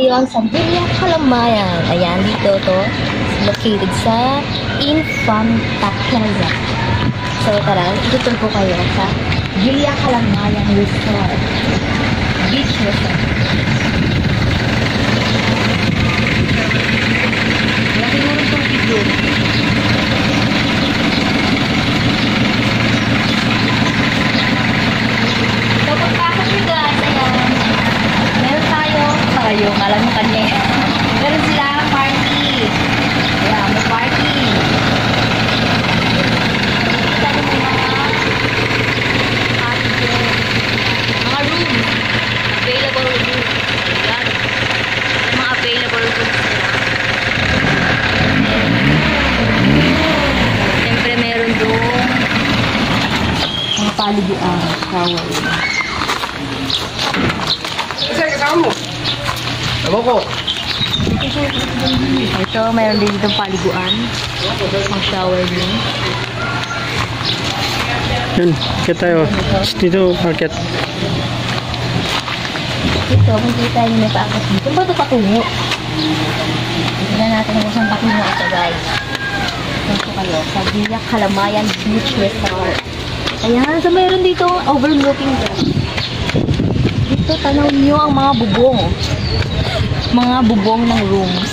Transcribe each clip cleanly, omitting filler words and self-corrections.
ngayon sa Villa Calamayan. Ayan, dito to. Located sa Infanta Quezon. So, tara, itutur ko kayo sa Villa Calamayan Resort. Beach Resort. Laki mo rin itong video. So, pagpasok nyo guys, ayan. Meron tayo, alam mo kanya. Meron sila party. Ayan, may party. Kita nyo may mga room. Available room. Ayan. Mga available rooms nila. Siyempre meron doon mga paliguan, shower. Sir, kasama mo? Ewan ko. Ito, mayroon din itong paliguan. Ang shower din. Yun, akit tayo. Dito, akit. Ito, kung kita nyo may paakas dito. Ba ito patungo? Tignan natin kung saan patungo ito guys. Ito kayo, sa Villa Calamayan Beach Resort. Ayan, so mayroon dito overlooking guys. Dito, tanaw nyo ang mga bubong. Mga bubong ng rooms.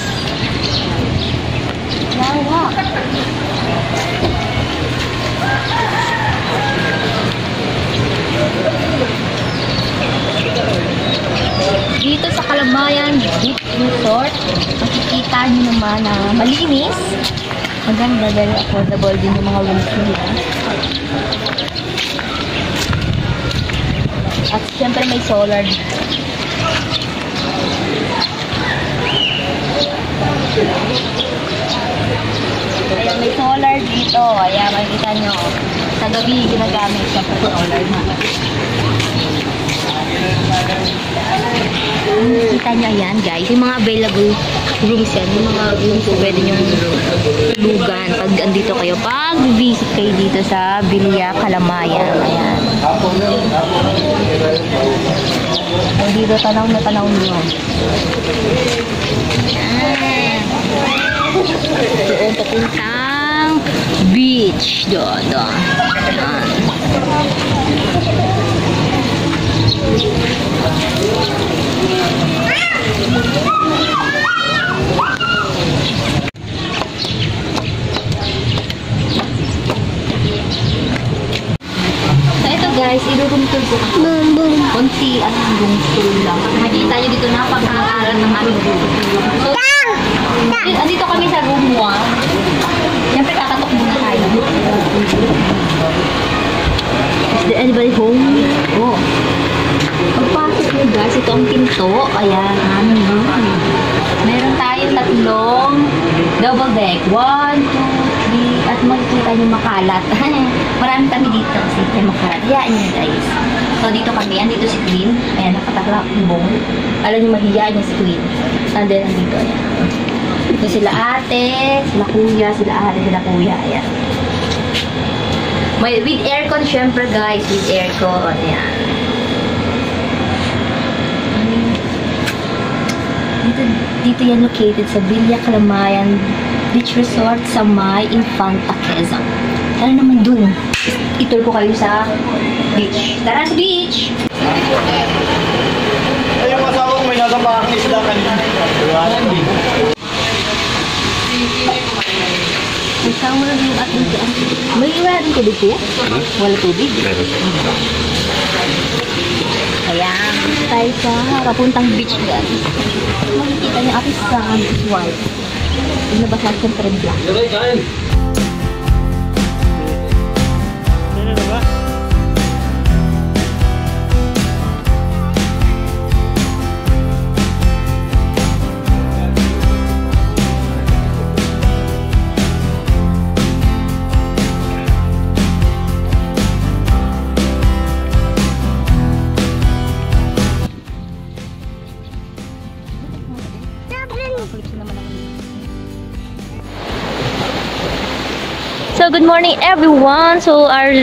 Lawak. Dito sa Calamayan Beach Resort, makikita nyo naman na malinis. Maganda, very affordable din yung mga rooms nila. At syempre may solar. Ayan, may solar dito. Ayan, makikita nyo. Sa gabi, ginagamit siya sa solar na. Kita nyo, ayan guys. Yung mga available rooms yan. Yung mga rooms na pwede nyo tulugan pag andito kayo. Pag visit kayo dito sa Villa Calamayan. Ayan. Dito, tanaw na tanaw nyo. Ayan. Doon papuntang beach. Doon. Ayan. Guys, i-room tour ko. Konti at room tour lang. Makikita nyo dito napag-aaral ng aming room. So, andito kami sa room 1. Siyempre, kakatok muna tayo. Is there anybody home? Oh. Pagpasok nyo guys, ito ang pinto. Ayan, aming room. Meron tayong tatlong double deck. 1, 2, 3, at makikita nyo makalat. Marami kami dito kasi may makalat. Hiyaan nyo guys. So dito kami, andito si Queen. Ayan, nakatakla ang bong. Alam nyo, mahiyaan niya si Queen. Nandun, nandito. Ayan. Ito sila ate, sila kuya, sila ate, sila kuya. Ayan. May, with aircon syempre guys, with aircon. Ayan. Dito yan located sa Villa Calamayan Beach Resort sa May Infanta Quezon. Tara naman dun. Itour ko kayo sa beach. Tara sa beach! Ay, yung asawa ko may nasa bakang isla kanina. Kasama na yung ating dyan. May iwanan tubig ko? Wala tubig. Ayan. Tayo sa papuntang beach guys. Makikita niyo ating sa white. Nabasa siyempre black. So, good morning everyone. So, our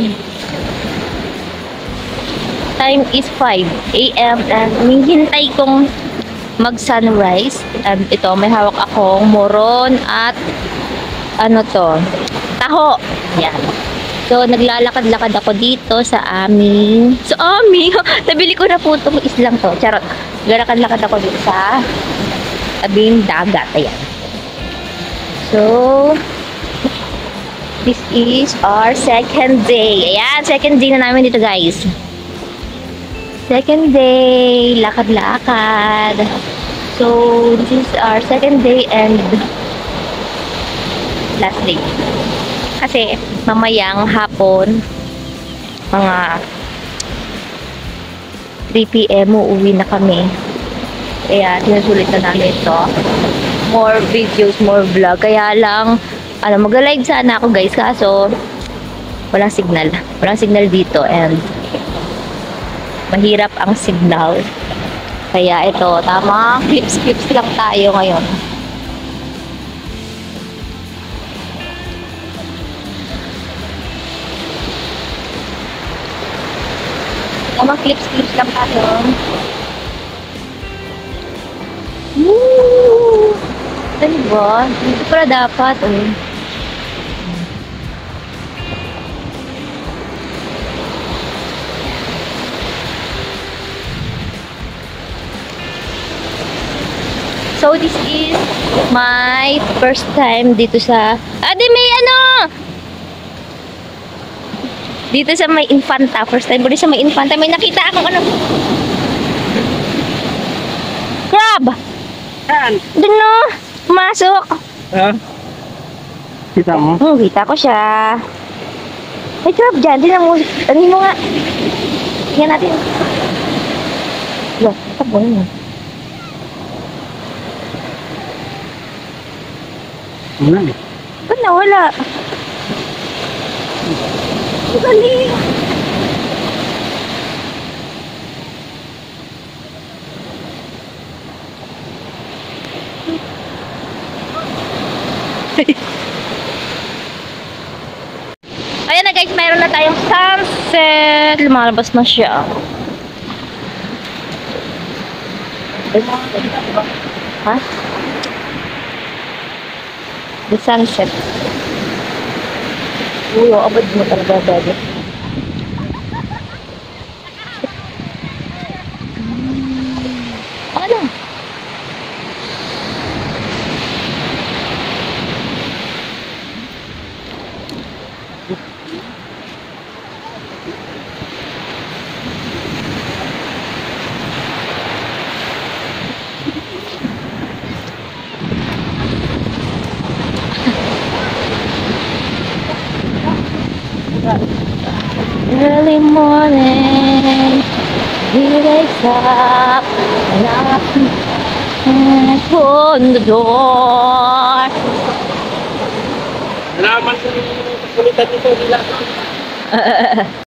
time is 5 AM and hinihintay kong mag-sunrise. Ito, may hawak akong moron at ano to, taho. Yan. So, naglalakad-lakad ako dito sa aming... Nabili ko na po itong islang to. Charot. Naglalakad-lakad ako dito sa tabing dagat. Ayan. So, this is our second day. Ayan, second day na namin dito, guys. Second day. Lakad-lakad. So, this is our second day and last day. Kasi mamayang hapon, mga 3 PM uuwi na kami. Kaya sinusulit na namin ito. More videos, more vlog. Kaya lang, mag-live sana ako, guys. Kaso, walang signal. Walang signal dito and mahirap ang signal. Kaya ito, tama, clips lang tayo ngayon. Tama, clips lang tayo. Woo! Ano ba? Dito pala dapat, So, this is my first time dito sa... may dito sa may Infanta. First time ko dito sa may Infanta. May nakita akong crab! Saan? Doon no! Pumasok! Ha? Kita mo? Kita ko siya. May crab dyan. Tingnan mo. Tingnan mo nga. Tingnan natin. Look, tabo na. Wala eh. Ba't nawala? Galing! Ayan na guys, mayroon na tayong sunset. Lumalabas na siya. Ha? The sunset. Uy, abad mo talaga, baby. Ano? Early morning, he wakes up, and on the door. Salamat sa kulitan nito nila.